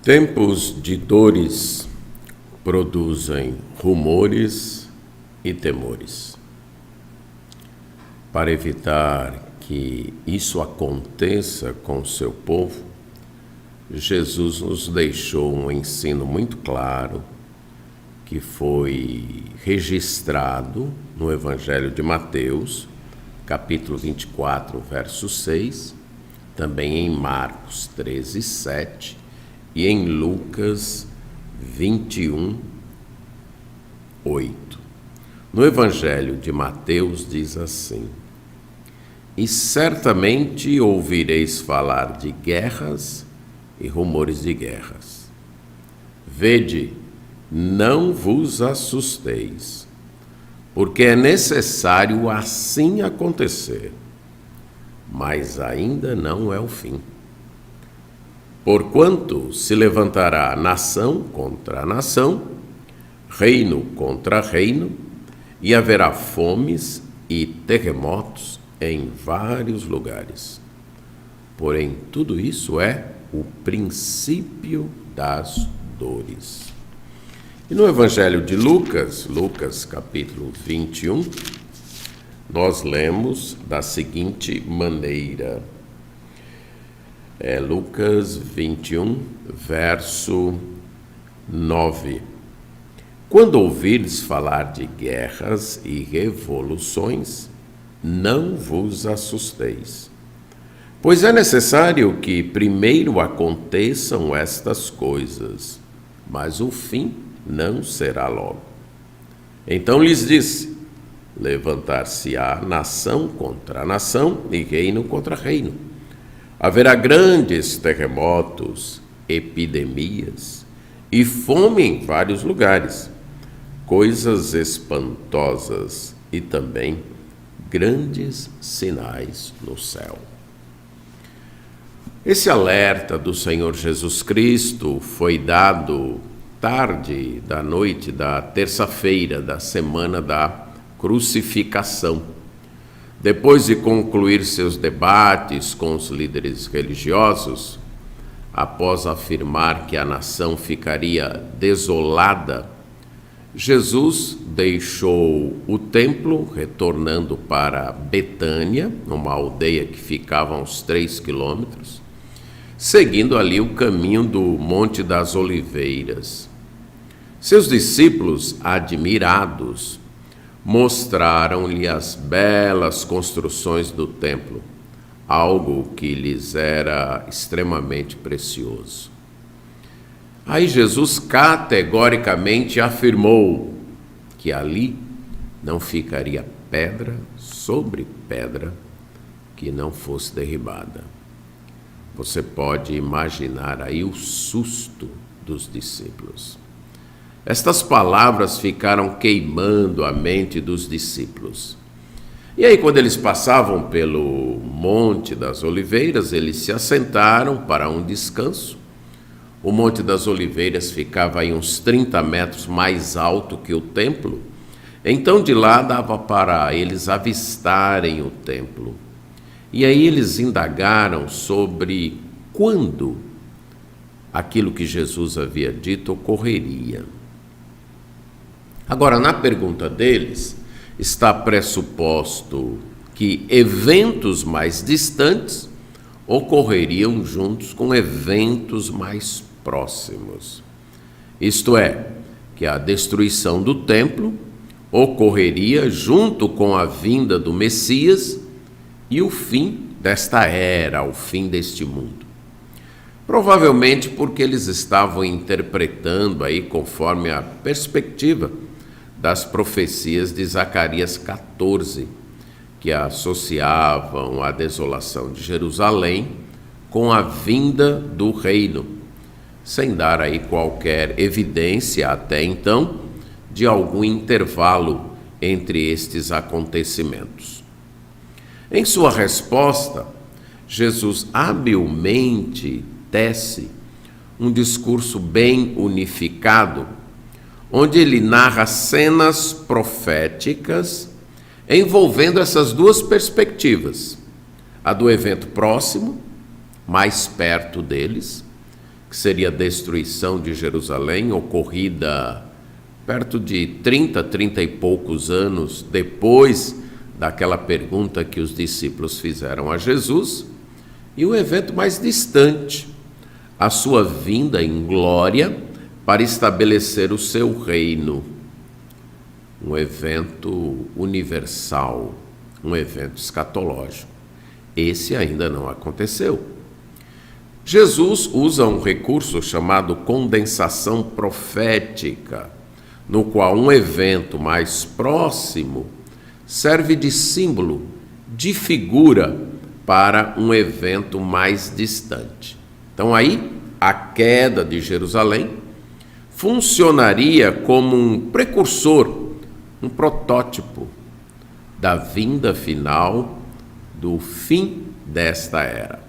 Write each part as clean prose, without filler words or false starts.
Tempos de dores produzem rumores e temores. Para evitar que isso aconteça com o seu povo, Jesus nos deixou um ensino muito claro que foi registrado no Evangelho de Mateus, capítulo 24, verso 6, também em Marcos 13, 7 e em Lucas 21, 8. No Evangelho de Mateus diz assim: E certamente ouvireis falar de guerras e rumores de guerras. Vede, não vos assusteis, porque é necessário assim acontecer, mas ainda não é o fim. Porquanto se levantará nação contra nação, reino contra reino, e haverá fomes e terremotos em vários lugares. Porém, tudo isso é o princípio das dores. E no Evangelho de Lucas, capítulo 21, nós lemos da seguinte maneira. Lucas 21, verso 9. Quando ouvires falar de guerras e revoluções, não vos assusteis, pois é necessário que primeiro aconteçam estas coisas, mas o fim não será logo. Então lhes disse: levantar-se-á nação contra nação e reino contra reino. Haverá grandes terremotos, epidemias e fome em vários lugares, coisas espantosas e também grandes sinais no céu. Esse alerta do Senhor Jesus Cristo foi dado tarde da noite da terça-feira da semana da crucificação. Depois de concluir seus debates com os líderes religiosos, após afirmar que a nação ficaria desolada, Jesus deixou o templo, retornando para Betânia, uma aldeia que ficava a uns 3 quilômetros, seguindo ali o caminho do Monte das Oliveiras. Seus discípulos, admirados, mostraram-lhe as belas construções do templo, algo que lhes era extremamente precioso. Aí Jesus categoricamente afirmou que ali não ficaria pedra sobre pedra que não fosse derribada. Você pode imaginar aí o susto dos discípulos. Estas palavras ficaram queimando a mente dos discípulos. E aí, quando eles passavam pelo Monte das Oliveiras, eles se assentaram para um descanso. O Monte das Oliveiras ficava aí uns 30 metros mais alto que o templo. Então, de lá dava para eles avistarem o templo. E aí eles indagaram sobre quando aquilo que Jesus havia dito ocorreria. Agora, na pergunta deles, está pressuposto que eventos mais distantes ocorreriam juntos com eventos mais próximos. Isto é, que a destruição do templo ocorreria junto com a vinda do Messias e o fim desta era, o fim deste mundo. Provavelmente porque eles estavam interpretando aí conforme a perspectiva das profecias de Zacarias 14, que associavam a desolação de Jerusalém com a vinda do reino, sem dar aí qualquer evidência até então de algum intervalo entre estes acontecimentos. Em sua resposta, Jesus habilmente tece um discurso bem unificado, onde ele narra cenas proféticas envolvendo essas duas perspectivas, a do evento próximo, mais perto deles, que seria a destruição de Jerusalém, ocorrida perto de 30 e poucos anos depois daquela pergunta que os discípulos fizeram a Jesus, e o evento mais distante, a sua vinda em glória para estabelecer o seu reino. Um evento universal, um evento escatológico. Esse ainda não aconteceu. Jesus usa um recurso chamado condensação profética, no qual um evento mais próximo serve de símbolo, de figura para um evento mais distante. Então aí, a queda de Jerusalém funcionaria como um precursor, um protótipo da vinda final do fim desta era.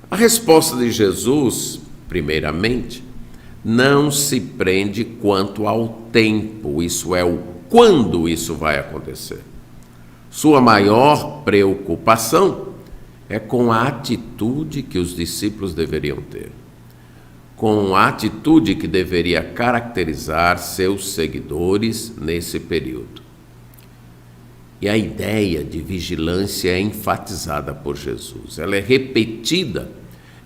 A resposta de Jesus, primeiramente, não se prende quanto ao tempo, isso é, o quando isso vai acontecer. Sua maior preocupação é com a atitude que os discípulos deveriam ter, com a atitude que deveria caracterizar seus seguidores nesse período. E a ideia de vigilância é enfatizada por Jesus. Ela é repetida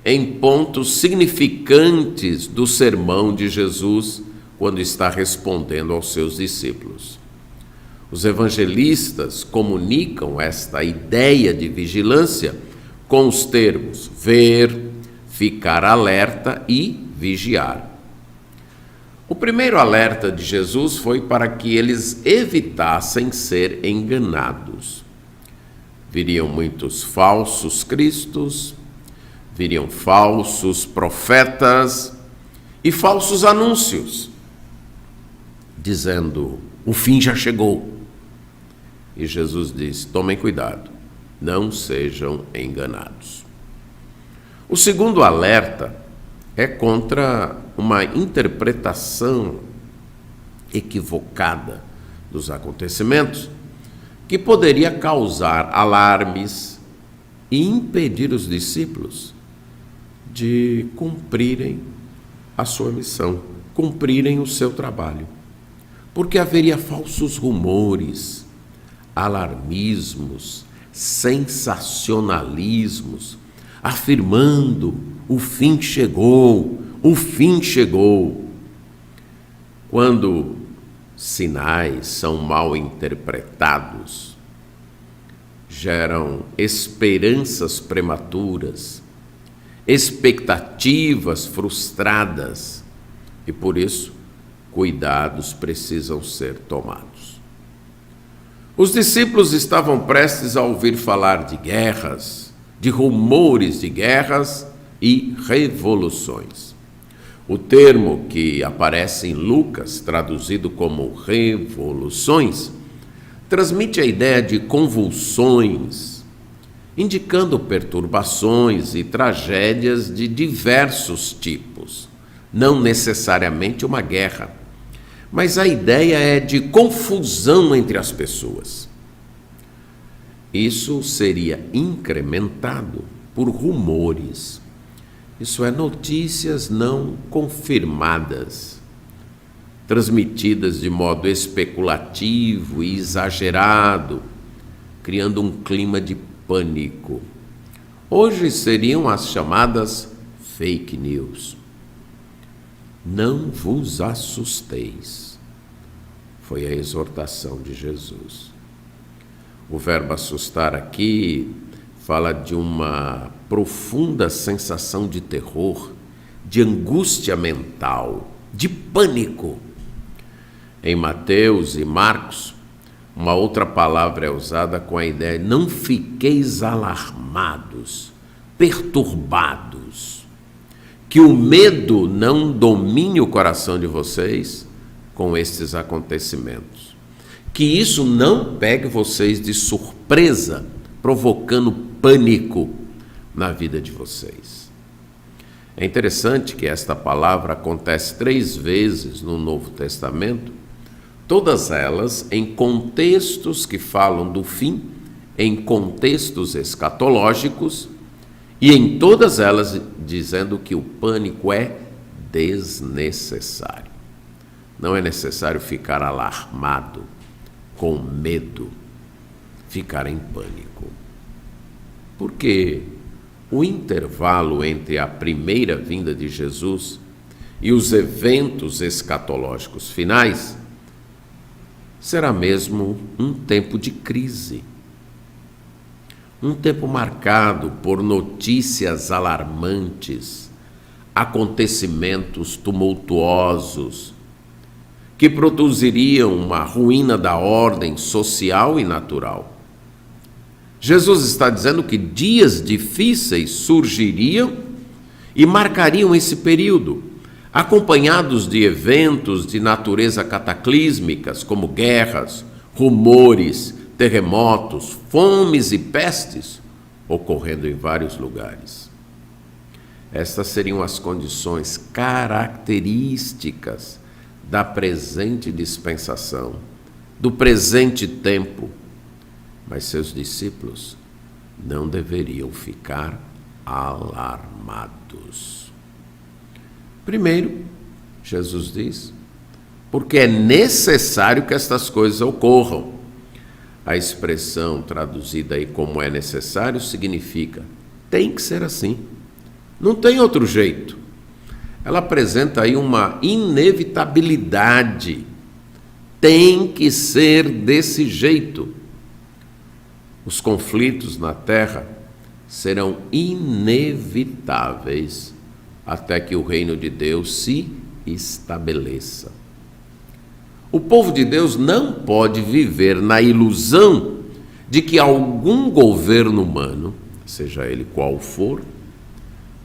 em pontos significantes do sermão de Jesus quando está respondendo aos seus discípulos. Os evangelistas comunicam esta ideia de vigilância com os termos ver, ficar alerta e vigiar. O primeiro alerta de Jesus foi para que eles evitassem ser enganados. Viriam muitos falsos cristos, viriam falsos profetas e falsos anúncios, dizendo: o fim já chegou. E Jesus diz: tomem cuidado, não sejam enganados. O segundo alerta é contra uma interpretação equivocada dos acontecimentos que poderia causar alarmes e impedir os discípulos de cumprirem a sua missão, cumprirem o seu trabalho. Porque haveria falsos rumores, alarmismos, sensacionalismos, afirmando: o fim chegou, o fim chegou. Quando sinais são mal interpretados, geram esperanças prematuras, expectativas frustradas, e por isso cuidados precisam ser tomados. Os discípulos estavam prestes a ouvir falar de guerras, de rumores de guerras e revoluções. O termo que aparece em Lucas, traduzido como revoluções, transmite a ideia de convulsões, indicando perturbações e tragédias de diversos tipos, não necessariamente uma guerra, mas a ideia é de confusão entre as pessoas. Isso seria incrementado por rumores, isso é, notícias não confirmadas, transmitidas de modo especulativo e exagerado, criando um clima de pânico. Hoje seriam as chamadas fake news. Não vos assusteis, foi a exortação de Jesus. O verbo assustar aqui fala de uma profunda sensação de terror, de angústia mental, de pânico. Em Mateus e Marcos, uma outra palavra é usada com a ideia de não fiqueis alarmados, perturbados, que o medo não domine o coração de vocês com estes acontecimentos, que isso não pegue vocês de surpresa, provocando pânico na vida de vocês. É interessante que esta palavra acontece 3 vezes no Novo Testamento, todas elas em contextos que falam do fim, em contextos escatológicos, E em todas elas dizendo que o pânico é desnecessário. Não é necessário ficar alarmado, com medo, ficar em pânico. Porque o intervalo entre a primeira vinda de Jesus e os eventos escatológicos finais será mesmo um tempo de crise. Um tempo marcado por notícias alarmantes, acontecimentos tumultuosos, que produziriam uma ruína da ordem social e natural. Jesus está dizendo que dias difíceis surgiriam e marcariam esse período, acompanhados de eventos de natureza cataclísmicas, como guerras, rumores, terremotos, fomes e pestes, ocorrendo em vários lugares. Estas seriam as condições características da presente dispensação, do presente tempo. Mas seus discípulos não deveriam ficar alarmados. Primeiro, Jesus diz, porque é necessário que estas coisas ocorram. A expressão traduzida aí como é necessário significa tem que ser assim. Não tem outro jeito. Ela apresenta aí uma inevitabilidade. Tem que ser desse jeito. Os conflitos na terra serão inevitáveis até que o reino de Deus se estabeleça. O povo de Deus não pode viver na ilusão de que algum governo humano, seja ele qual for,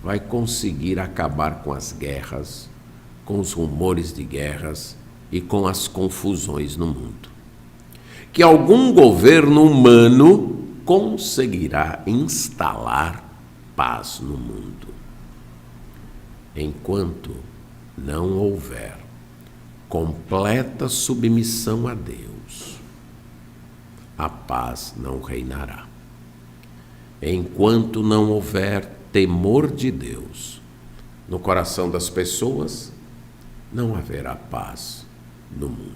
vai conseguir acabar com as guerras, com os rumores de guerras e com as confusões no mundo. Que algum governo humano conseguirá instalar paz no mundo. Enquanto não houver completa submissão a Deus, a paz não reinará. Enquanto não houver temor de Deus no coração das pessoas, não haverá paz no mundo.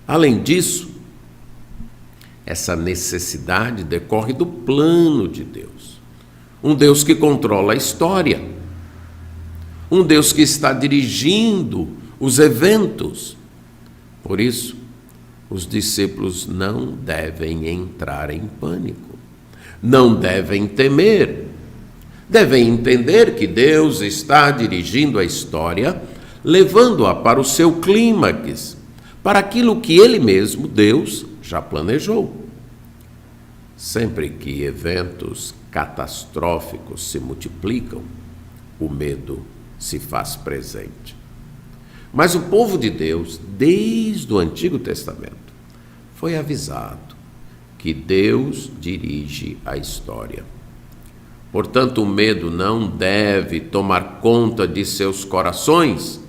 Além disso, essa necessidade decorre do plano de Deus. Um Deus que controla a história. Um Deus que está dirigindo os eventos. Por isso, os discípulos não devem entrar em pânico. Não devem temer. Devem entender que Deus está dirigindo a história, levando-a para o seu clímax, para aquilo que Ele mesmo, Deus, já planejou. Sempre que eventos catastróficos se multiplicam, o medo se faz presente. Mas o povo de Deus, desde o Antigo Testamento, foi avisado que Deus dirige a história. Portanto, o medo não deve tomar conta de seus corações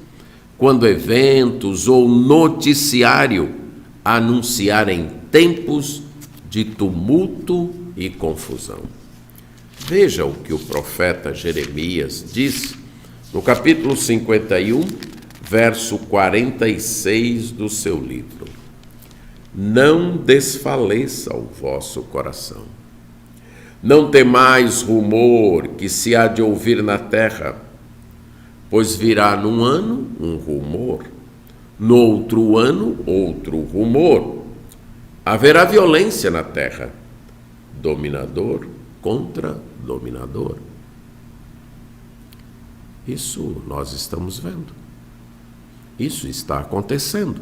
quando eventos ou noticiário anunciarem tempos de tumulto e confusão. Veja o que o profeta Jeremias diz no capítulo 51, verso 46 do seu livro. Não desfaleça o vosso coração. Não temais rumor que se há de ouvir na terra, pois virá num ano um rumor, no outro ano outro rumor. Haverá violência na terra, dominador contra dominador. Isso nós estamos vendo. Isso está acontecendo.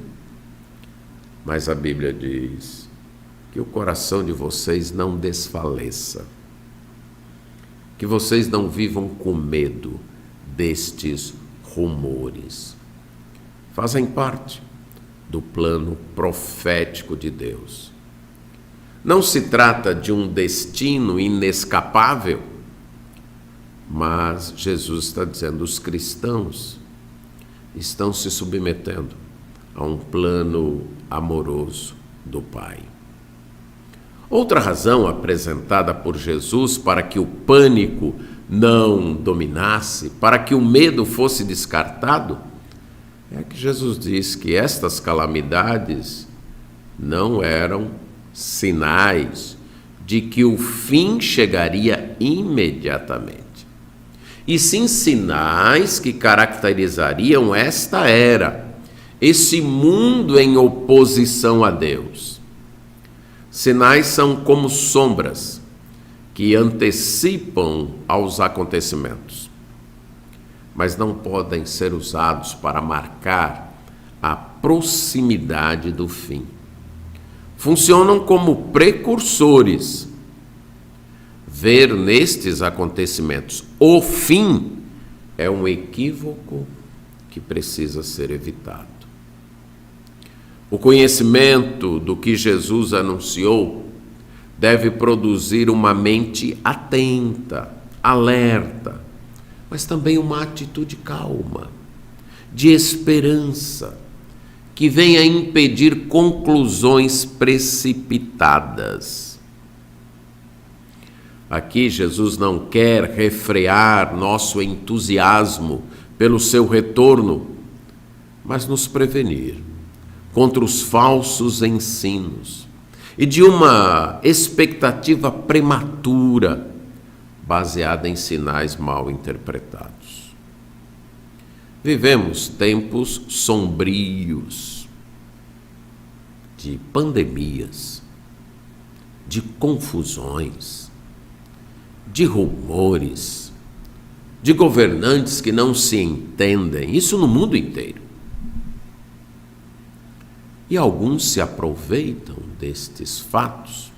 Mas a Bíblia diz que o coração de vocês não desfaleça, que vocês não vivam com medo destes rumores. Fazem parte do plano profético de Deus. Não se trata de um destino inescapável, mas Jesus está dizendo, os cristãos estão se submetendo a um plano amoroso do Pai. Outra razão apresentada por Jesus para que o pânico não dominasse, para que o medo fosse descartado, é que Jesus diz que estas calamidades não eram sinais de que o fim chegaria imediatamente, e sim sinais que caracterizariam esta era, esse mundo em oposição a Deus. Sinais são como sombras que antecipam aos acontecimentos, mas não podem ser usados para marcar a proximidade do fim. Funcionam como precursores. Ver nestes acontecimentos o fim é um equívoco que precisa ser evitado. O conhecimento do que Jesus anunciou deve produzir uma mente atenta, alerta, mas também uma atitude calma, de esperança, que venha impedir conclusões precipitadas. Aqui Jesus não quer refrear nosso entusiasmo pelo seu retorno, mas nos prevenir contra os falsos ensinos e de uma expectativa prematura baseada em sinais mal interpretados. Vivemos tempos sombrios de pandemias, de confusões, de rumores, de governantes que não se entendem, isso no mundo inteiro. E alguns se aproveitam destes fatos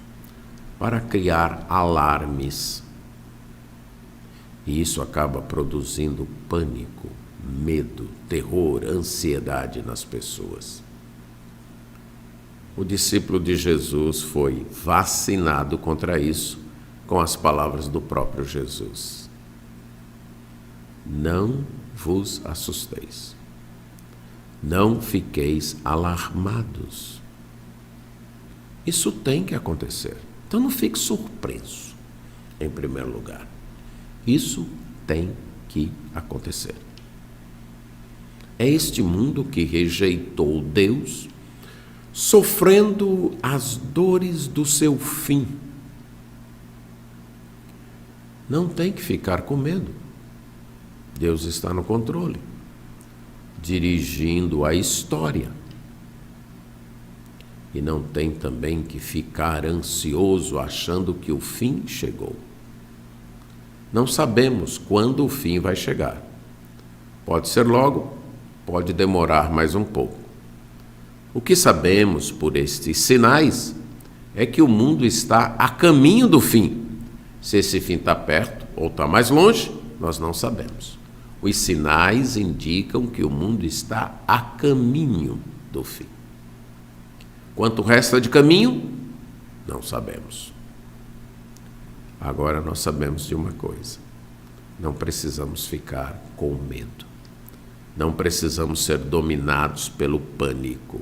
para criar alarmes. E isso acaba produzindo pânico, medo, terror, ansiedade nas pessoas. O discípulo de Jesus foi vacinado contra isso com as palavras do próprio Jesus. Não vos assusteis. Não fiqueis alarmados. Isso tem que acontecer. Então não fique surpreso, em primeiro lugar. Isso tem que acontecer. É este mundo que rejeitou Deus, sofrendo as dores do seu fim. Não tem que ficar com medo. Deus está no controle, dirigindo a história. E não tem também que ficar ansioso achando que o fim chegou. Não sabemos quando o fim vai chegar. Pode ser logo, pode demorar mais um pouco. O que sabemos por estes sinais é que o mundo está a caminho do fim. Se esse fim está perto ou está mais longe, nós não sabemos. Os sinais indicam que o mundo está a caminho do fim. Quanto resta de caminho, não sabemos. Agora nós sabemos de uma coisa: não precisamos ficar com medo. Não precisamos ser dominados pelo pânico.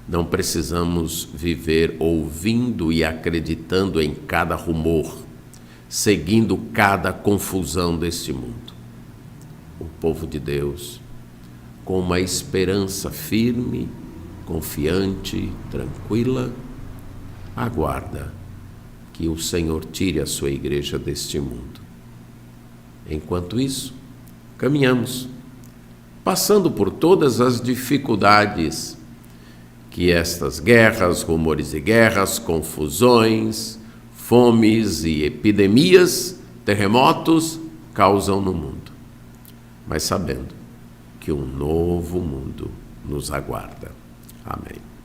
Não precisamos viver ouvindo e acreditando em cada rumor, seguindo cada confusão deste mundo. O povo de Deus, com uma esperança firme, confiante, tranquila, aguarda que o Senhor tire a sua igreja deste mundo. Enquanto isso, caminhamos, passando por todas as dificuldades que estas guerras, rumores de guerras, confusões, fomes e epidemias, terremotos causam no mundo, mas sabendo que um novo mundo nos aguarda. Amém.